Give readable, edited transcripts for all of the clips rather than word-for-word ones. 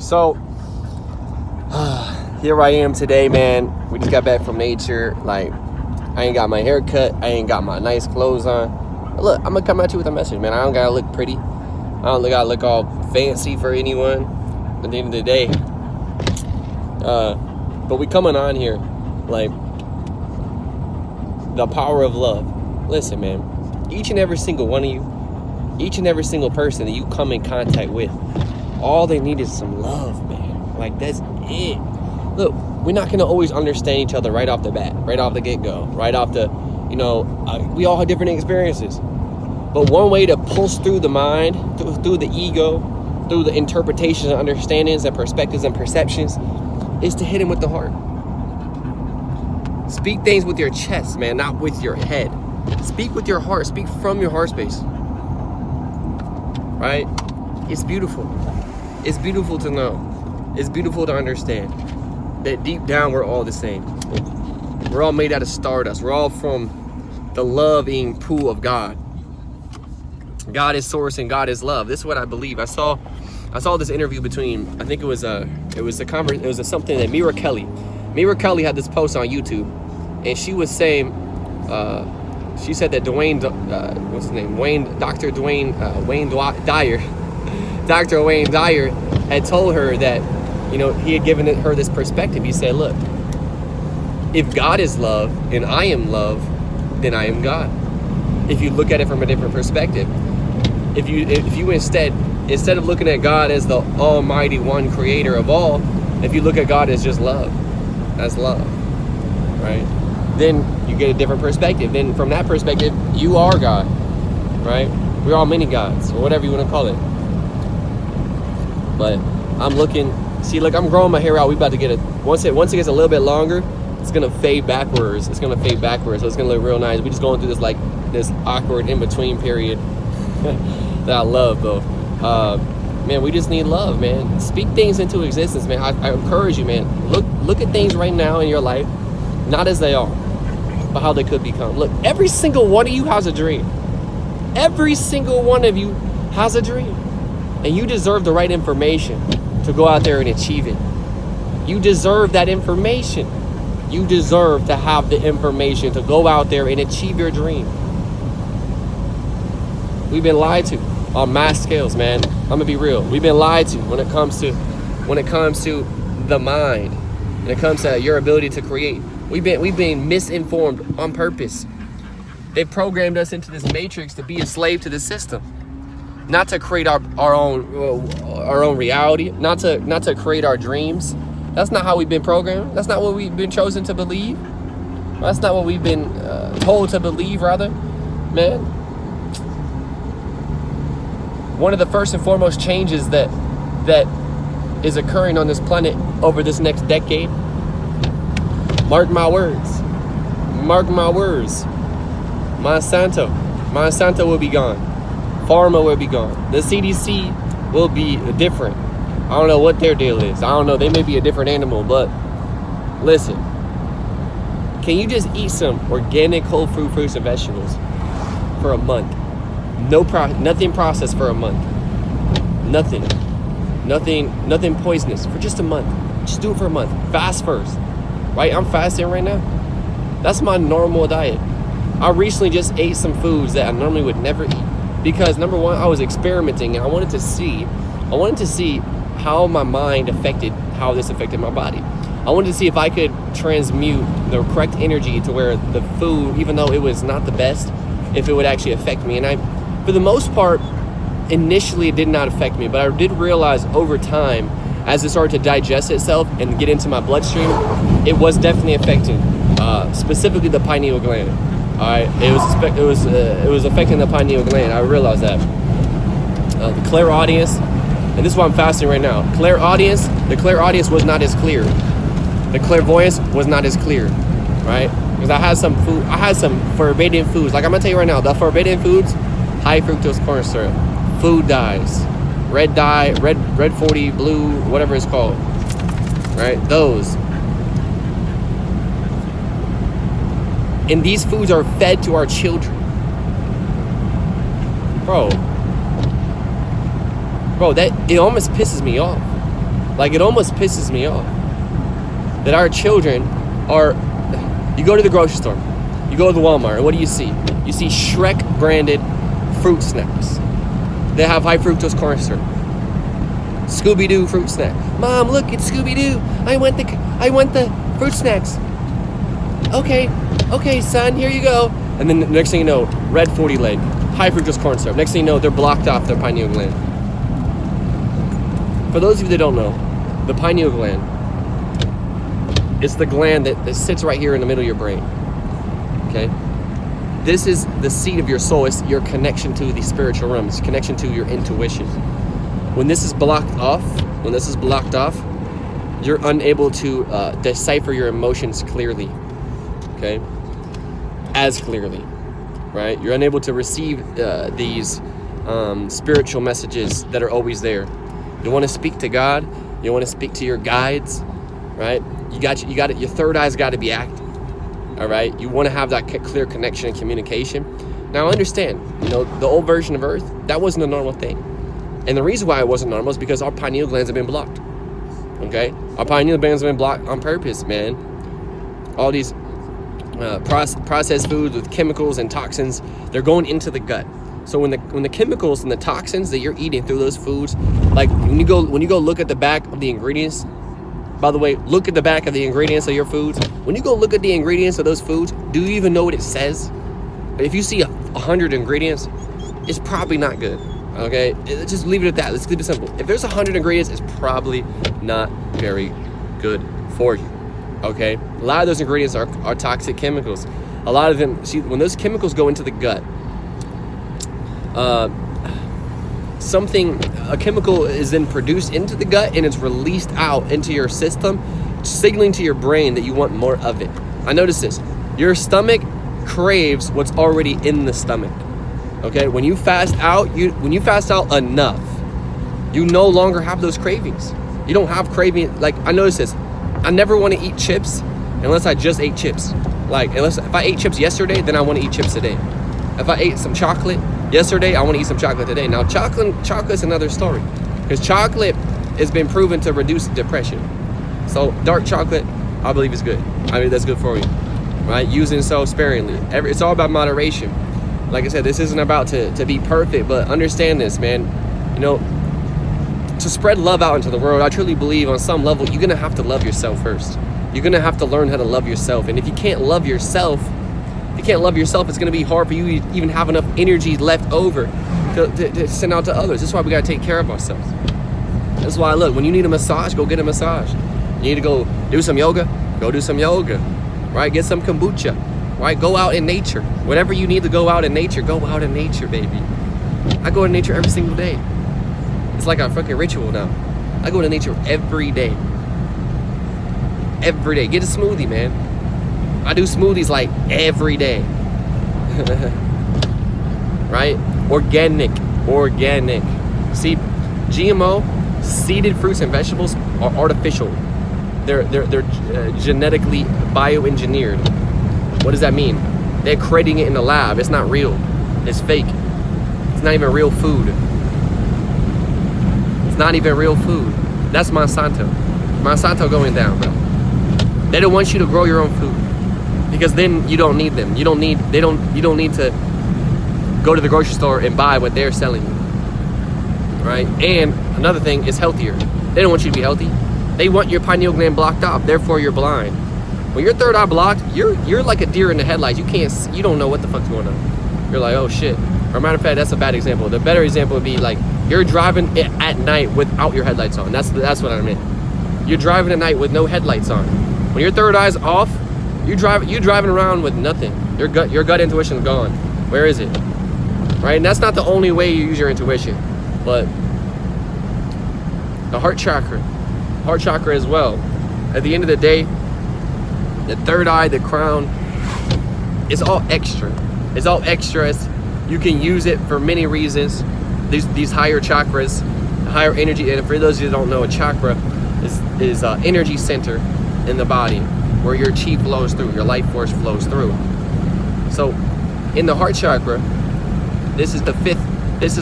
So, here I am today, man. We just got back from nature. Like, I ain't got my hair cut. I ain't got my nice clothes on. But look, I'm gonna come at you with a message, man. I don't gotta look pretty. I don't gotta look all fancy for anyone at the end of the day. But we coming on here, like, the power of love. Listen, man. Each and every single one of you, each and every single person that you come in contact with, all they need is some love, man. Like, that's it. Look, we're not gonna always understand each other right off the bat, right off the get-go, right off the, we all have different experiences. But one way to pulse through the mind, through the ego, through the interpretations and understandings and perspectives and perceptions, is to hit him with the heart. Speak things with your chest, man, not with your head. Speak with your heart. Speak from your heart space. Right? It's beautiful. It's beautiful to know. It's beautiful to understand that deep down we're all the same. We're all made out of stardust. We're all from the loving pool of God. God is source and God is love. This is what I believe. I saw this interview between, I think it was something that Mira Kelly had this post on YouTube, and she was saying, she said that Dr. Wayne Dyer had told her that, he had given her this perspective. He said, look, if God is love and I am love, then I am God. If you look at it from a different perspective, if you instead of looking at God as the almighty one creator of all, if you look at God as just love, that's love, right? Then you get a different perspective. Then from that perspective, you are God, right? We're all many gods, or whatever you want to call it. But I'm looking, I'm growing my hair out. We about to get it. Once it gets a little bit longer, it's gonna fade backwards. So it's gonna look real nice. We just going through this awkward in between period that I love, though. Man, we just need love, man. Speak things into existence, man. I encourage you, man. Look at things right now in your life, not as they are, but how they could become. Look, every single one of you has a dream. Every single one of you has a dream, and you deserve the right information to go out there and achieve it. You deserve that information. You deserve to have the information to go out there and achieve your dream. We've been lied to on mass scales, man. I'm gonna be real. We've been lied to when it comes to the mind, when it comes to your ability to create. We've been misinformed on purpose. They've programmed us into this matrix to be a slave to the system, not to create our own reality, not to create our dreams. That's not how we've been programmed. That's not what we've been chosen to believe. That's not what we've been told to believe, rather, man. One of the first and foremost changes that is occurring on this planet over this next decade, mark my words, Monsanto will be gone. Pharma will be gone. The CDC will be different. I don't know what their deal is. I don't know. They may be a different animal, but listen. Can you just eat some organic whole food fruits and vegetables for a month? Nothing processed for a month. Nothing poisonous for just a month. Just do it for a month. Fast first, right? I'm fasting right now. That's my normal diet. I recently just ate some foods that I normally would never eat because, number one, I was experimenting and I wanted to see how my mind affected how this affected my body. I wanted to see if I could transmute the correct energy to where the food, even though it was not the best, if it would actually affect me. And for the most part, initially it did not affect me, but I did realize over time, as it started to digest itself and get into my bloodstream, it was definitely affecting, specifically the pineal gland. All right, it was affecting the pineal gland. I realized that. The clairaudience, and this is why I'm fasting right now. The clairaudience was not as clear. The clairvoyance was not as clear, right? Because I had some forbidden foods. Like I'm gonna tell you right now, the forbidden foods, high fructose corn syrup, food dyes, red dye, red 40, blue, whatever it's called, right? Those. And these foods are fed to our children. Bro, that it almost pisses me off. Like, it almost pisses me off that our children are, you go to the grocery store, you go to the Walmart, and what do you see? You see Shrek branded fruit snacks. They have high fructose corn syrup. Scooby-Doo fruit snack. Mom, look, it's Scooby-Doo. I want the fruit snacks. Okay, son, here you go. And then the next thing you know, red 40 leg, high fructose corn syrup. Next thing you know, they're blocked off their pineal gland. For those of you that don't know, the pineal gland is the gland that sits right here in the middle of your brain. Okay? This is the seat of your soul. It's your connection to the spiritual realm. It's connection to your intuition. When this is blocked off, you're unable to decipher your emotions clearly. Okay? As clearly, right? You're unable to receive these spiritual messages that are always there. You want to speak to God. You want to speak to your guides, right? You got it. Your third eye's got to be active. All right. You want to have that clear connection and communication. Now, understand, the old version of Earth, that wasn't a normal thing, and the reason why it wasn't normal is because our pineal glands have been blocked. Okay, our pineal glands have been blocked on purpose, man. All these processed foods with chemicals and toxins, they're going into the gut. So when the chemicals and the toxins that you're eating through those foods, like when you go look at the back of the ingredients, by the way, look at the back of the ingredients of your foods. When you go look at the ingredients of those foods, do you even know what it says? If you see 100 ingredients, it's probably not good. Okay, just leave it at that. Let's keep it simple. If there's 100 ingredients, it's probably not very good for you. Okay, a lot of those ingredients are toxic chemicals. A lot of them, see, when those chemicals go into the gut, a chemical is then produced into the gut and it's released out into your system, signaling to your brain that you want more of it. I notice this. Your stomach craves what's already in the stomach. Okay, when you fast out enough, you no longer have those cravings. You don't have craving. Like, I notice this. I never want to eat chips unless I just ate chips. Like, if I ate chips yesterday, then I want to eat chips today. If I ate some chocolate yesterday, I want to eat some chocolate today. Now, chocolate's another story, because chocolate has been proven to reduce depression. So dark chocolate, I believe, is good. I mean, that's good for you, right? Using so sparingly. It's all about moderation. Like I said, this isn't about to be perfect, but understand this, man. To spread love out into the world, I truly believe on some level, you're going to have to love yourself first. You're going to have to learn how to love yourself. And if you can't love yourself, it's going to be hard for you to even have enough energy left over to send out to others. That's why we got to take care of ourselves. That's why, look, when you need a massage, go get a massage. You need to go do some yoga, go do some yoga, right? Get some kombucha, right? Go out in nature. Whatever you need to go out in nature, go out in nature, baby. I go in nature every single day. It's like a fucking ritual now. I go to nature every day. Every day. Get a smoothie, man. I do smoothies like every day. Right? Organic. See, GMO, seeded fruits and vegetables are artificial. They're genetically bioengineered. What does that mean? They're creating it in the lab. It's not real. It's fake. It's not even real food. Not even real food. That's Monsanto going down, bro. They don't want you to grow your own food, because then you don't need them. You don't need to go to the grocery store and buy what they're selling you, right? And another thing is healthier. They don't want you to be healthy. They want your pineal gland blocked off, therefore you're blind. When your third eye blocked, you're like a deer in the headlights. You don't know what the fuck's going on. You're like, oh shit. Or matter of fact, that's a bad example. The better example would be like, you're driving at night without your headlights on. That's what I meant. You're driving at night with no headlights on. When your third eye's off, you're driving around with nothing. Your gut intuition is gone. Where is it? Right? And that's not the only way you use your intuition, but the heart chakra as well. At the end of the day, the third eye, the crown, it's all extra. It's all extras. You can use it for many reasons. These higher chakras, higher energy. And for those of you that don't know, a chakra is an energy center in the body where your chi flows through, your life force flows through. So in the heart chakra, this is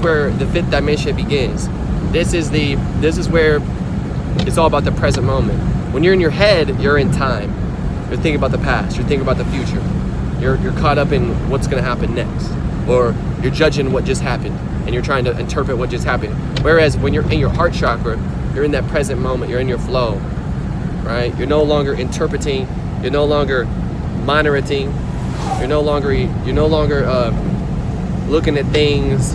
where the fifth dimension begins. This is where It's all about the present moment. When you're in your head, you're in time. You're thinking about the past. You're thinking about the future. You're caught up in what's going to happen next. Or you're judging what just happened and you're trying to interpret what just happened. Whereas when you're in your heart chakra, you're in that present moment. You're in your flow, right? You're no longer interpreting. You're no longer monitoring. You're no longer looking at things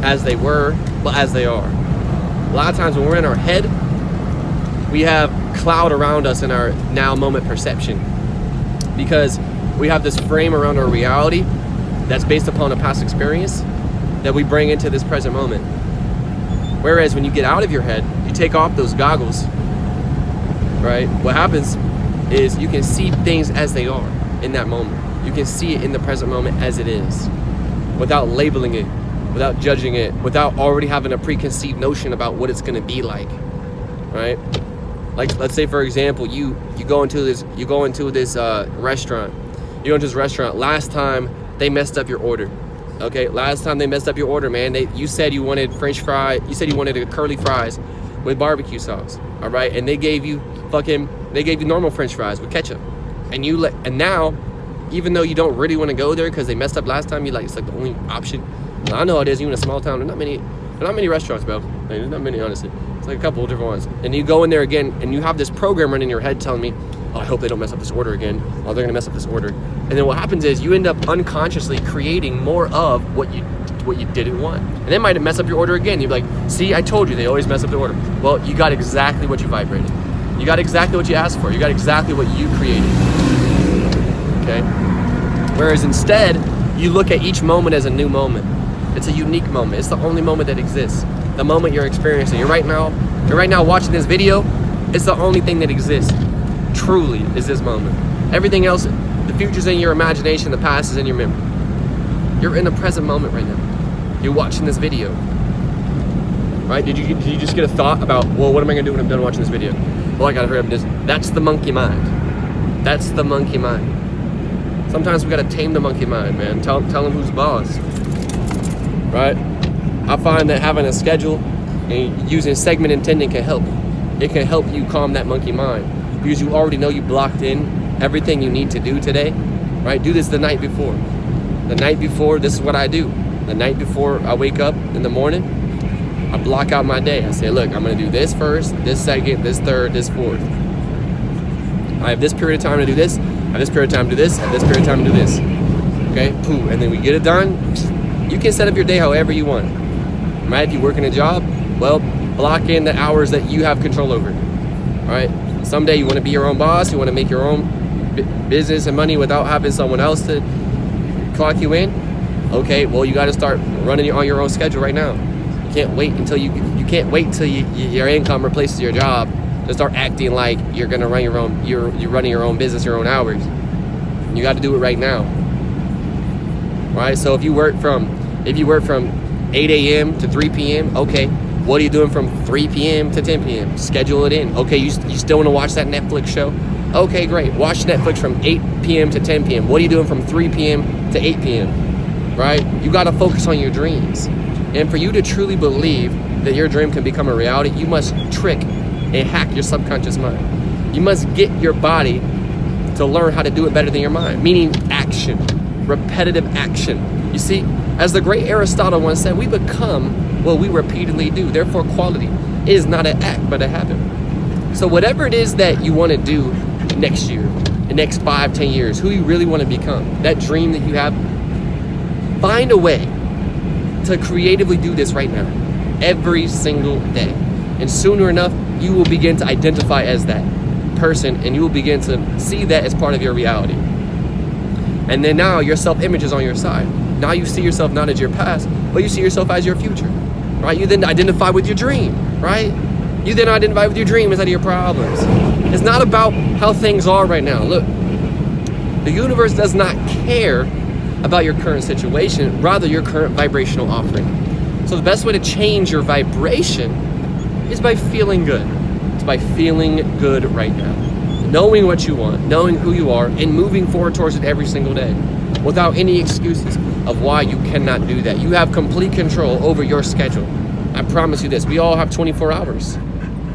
as they were, but as they are. A lot of times when we're in our head, we have cloud around us in our now moment perception, because we have this frame around our reality that's based upon a past experience that we bring into this present moment. Whereas when you get out of your head, you take off those goggles, right? What happens is you can see things as they are in that moment. You can see it in the present moment as it is, without labeling it, without judging it, without already having a preconceived notion about what it's gonna be like, right? Like, let's say for example, you go into this restaurant. You go into this restaurant. Last time they messed up your order. Okay, last time they messed up your order, man. You said you wanted French fry. You said you wanted a curly fries with barbecue sauce. All right, and they gave you normal French fries with ketchup. And now, even though you don't really want to go there because they messed up last time, it's like the only option. I know how it is. You in a small town. There's not many restaurants, bro. There's not many, honestly. It's like a couple of different ones. And you go in there again, and you have this program running in your head telling me, oh, I hope they don't mess up this order again. Oh, they're gonna mess up this order. And then what happens is you end up unconsciously creating more of what you didn't want. And they might mess up your order again. You'd be like, see, I told you they always mess up the order. Well, you got exactly what you vibrated. You got exactly what you asked for. You got exactly what you created. Okay? Whereas instead, you look at each moment as a new moment. It's a unique moment. It's the only moment that exists. The moment you're experiencing. You're right now watching this video. It's the only thing that exists. Truly is this moment. Everything else, the future's in your imagination, the past is in your memory. You're in the present moment right now. You're watching this video. Right? Did you just get a thought about, well, what am I gonna do when I'm done watching this video? Well, I gotta hurry up and just, that's the monkey mind. That's the monkey mind. Sometimes we gotta tame the monkey mind, man. Tell him who's boss. Right? I find that having a schedule and using segment intending can help. It can help you calm that monkey mind, because you already know you blocked in everything you need to do today, right? Do this the night before. The night before, this is what I do. The night before I wake up in the morning, I block out my day. I say, look, I'm gonna do this first, this second, this third, this fourth. I have this period of time to do this, I have this period of time to do this, I have this period of time to do this. Okay, pooh, and then we get it done. You can set up your day however you want, right? If you work in a job, well, block in the hours that you have control over, right? Someday you want to be your own boss, you want to make your own business and money without having someone else to clock you in. Okay, well, you got to start running on your own schedule right now. You can't wait until your income replaces your job to start acting like you're gonna run you're running your own business, your own hours. You got to do it right now, right? So if you work from 8 a.m. to 3 p.m., okay, what are you doing from 3 p.m. to 10 p.m.? Schedule it in. Okay, you still want to watch that Netflix show? Okay, great. Watch Netflix from 8 p.m. to 10 p.m. What are you doing from 3 p.m. to 8 p.m.? Right? You got to focus on your dreams. And for you to truly believe that your dream can become a reality, you must trick and hack your subconscious mind. You must get your body to learn how to do it better than your mind, meaning action, repetitive action. You see, as the great Aristotle once said, we become what we repeatedly do. Therefore, quality is not an act, but a habit. So whatever it is that you want to do next year, the next 5-10 years, who you really want to become, that dream that you have, find a way to creatively do this right now, every single day. And sooner enough, you will begin to identify as that person, and you will begin to see that as part of your reality. And then now your self-image is on your side. Now you see yourself not as your past, but you see yourself as your future, right? You then identify with your dream, right? You then identify with your dream instead of your problems. It's not about how things are right now. Look, the universe does not care about your current situation, rather your current vibrational offering. So the best way to change your vibration is by feeling good. It's by feeling good right now. Knowing what you want, knowing who you are, and moving forward towards it every single day without any excuses of why you cannot do that. You have complete control over your schedule. I promise you this, we all have 24 hours.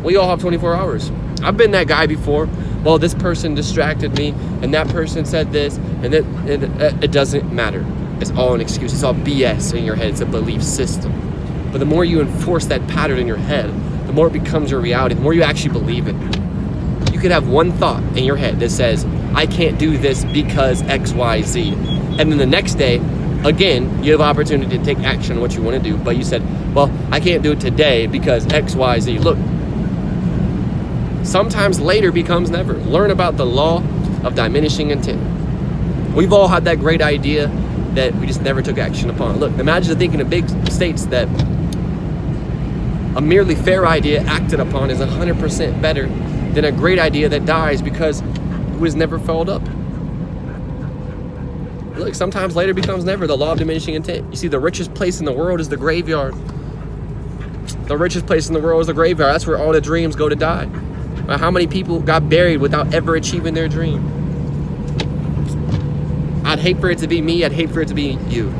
We all have 24 hours. I've been that guy before. Well, this person distracted me, and that person said this, and it doesn't matter. It's all an excuse. It's all BS in your head. It's a belief system. But the more you enforce that pattern in your head, the more it becomes your reality, the more you actually believe it. You could have one thought in your head that says, I can't do this because X, Y, Z. And then the next day, again, you have opportunity to take action on what you want to do. But you said, well, I can't do it today because X, Y, Z. Look, sometimes later becomes never. Learn about the law of diminishing intent. We've all had that great idea that we just never took action upon. Look, imagine thinking in big states that a merely fair idea acted upon is 100% better than a great idea that dies because it was never followed up. Look, sometimes later becomes never. The law of diminishing intent. You see, the richest place in the world is the graveyard. The richest place in the world is the graveyard. That's where all the dreams go to die. How many people got buried without ever achieving their dream? I'd hate for it to be me. I'd hate for it to be you.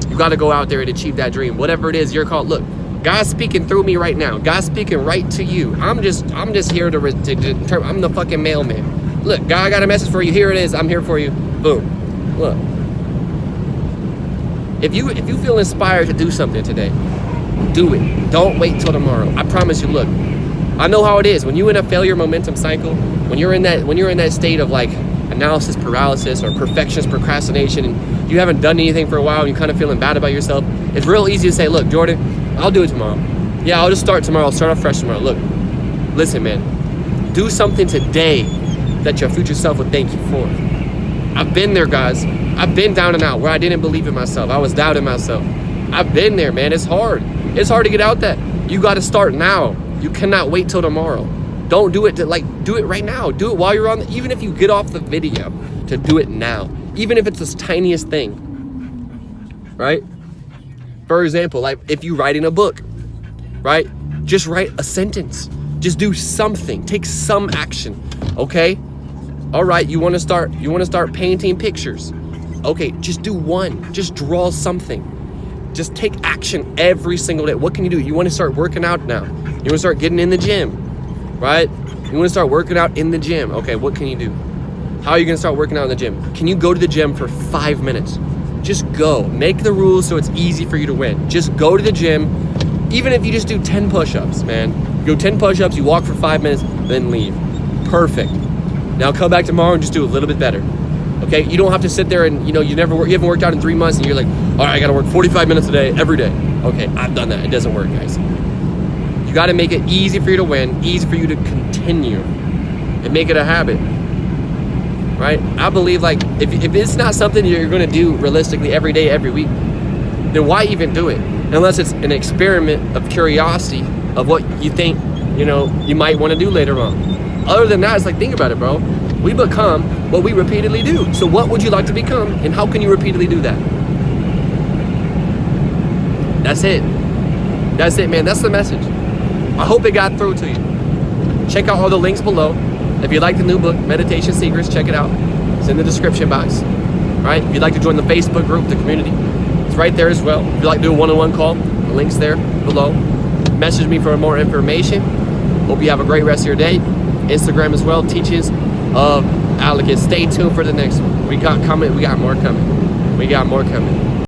You got to go out there and achieve that dream. Whatever it is, you're called. Look, God's speaking through me right now. God's speaking right to you. I'm just here to I'm the fucking mailman. Look, God, I got a message for you. Here it is. I'm here for you. Boom. Look. If you feel inspired to do something today, do it. Don't wait till tomorrow. I promise you, look. I know how it is. When you're in a failure momentum cycle, when you're in that state of like analysis paralysis or perfectionist procrastination, and you haven't done anything for a while and you're kind of feeling bad about yourself, it's real easy to say, look, Jordan, I'll do it tomorrow. Yeah, I'll just start tomorrow. I'll start off fresh tomorrow. Look, listen, man, do something today that your future self would thank you for. I've been there, guys. I've been down and out where I didn't believe in myself. I was doubting myself. I've been there, man. It's hard. It's hard to get out that. You got to start now. You cannot wait till tomorrow. Don't do it do it right now. Do it while you're on, even if you get off the video, to do it now. Even if it's the tiniest thing, right? For example, like if you're writing a book, right? Just write a sentence. Just do something. Take some action, okay? All right, you want to start painting pictures. Okay, just do one. Just draw something. Just take action every single day. What can you do? You want to start working out now. You want to start getting in the gym, right? You want to start working out in the gym. Okay, what can you do? How are you going to start working out in the gym? Can you go to the gym for 5 minutes? Just go. Make the rules so it's easy for you to win. Just go to the gym. Even if you just do 10 push-ups, man. You go 10 push-ups, you walk for 5 minutes, then leave. Perfect. Now come back tomorrow and just do a little bit better. Okay? You don't have to sit there and, you haven't worked out in 3 months and you're like, all right, I got to work 45 minutes a day, every day. Okay, I've done that. It doesn't work, guys. You got to make it easy for you to win, easy for you to continue, and make it a habit. Right? I believe like if it's not something you're going to do realistically every day, every week, then why even do it? Unless it's an experiment of curiosity of what you think, you might want to do later on. Other than that, it's like, think about it, bro. We become what we repeatedly do. So what would you like to become, and how can you repeatedly do that? That's it. That's it, man. That's the message. I hope it got through to you. Check out all the links below. If you like the new book, Meditation Secrets, check it out. It's in the description box. Right? If you'd like to join the Facebook group, the community, it's right there as well. If you'd like to do a one-on-one call, the link's there below. Message me for more information. Hope you have a great rest of your day. Instagram as well, Teachings of Alicus. Stay tuned for the next one. We got more coming.